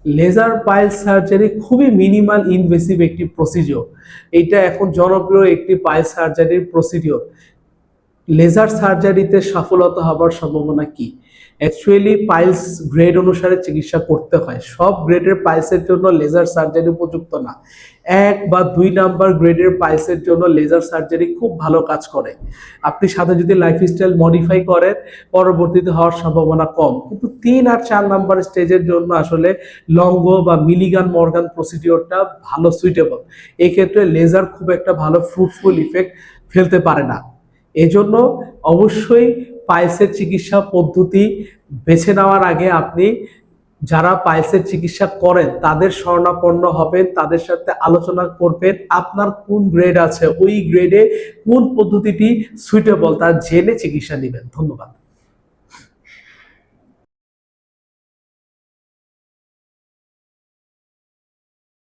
Laser pile surgery খুবই minimal invasive একটি procedure. এটা এখন জনপ্রিয় একটি পাইল সার্জারির প্রসিডিওর। লেজার সার্জারিতে সফলতা হবার সম্ভাবনা কি? অ্যাকচুয়ালি পাইলস গ্রেড অনুসারে চিকিৎসা করতে হয়। সব গ্রেডের পাইলসের জন্য লেজার সার্জারি উপযুক্ত না। 1 বা 2 নাম্বার গ্রেডের পাইলসের জন্য লেজার সার্জারি খুব ভালো কাজ করে। আপনি সাথে যদি লাইফস্টাইল মডিফাই করেন, পরবর্তীতে হওয়ার সম্ভাবনা কম। কিন্তু 3 আর 4 নাম্বার স্টেজের জন্য আসলে লঙ্গো বা মিলিগান মর্গান প্রসিডিওরটা ভালো সুইটেবল। এক্ষেত্রে লেজার খুব একটা ভালো ফ্রুটফুল ইফেক্ট ফেলতে পারে না। এজন্য অবশ্যই পাইলসের চিকিৎসা পদ্ধতি বেছে নেওয়ার আগে আপনি যারা পাইলসের চিকিৎসা করেন তাদের শরণাপন্ন হবেন, তাদের সাথে আলোচনা করবেন, আপনার কোন গ্রেড আছে, ওই গ্রেডে কোন পদ্ধতিটি সুইটেবল তা জেনে চিকিৎসা নেবেন। ধন্যবাদ।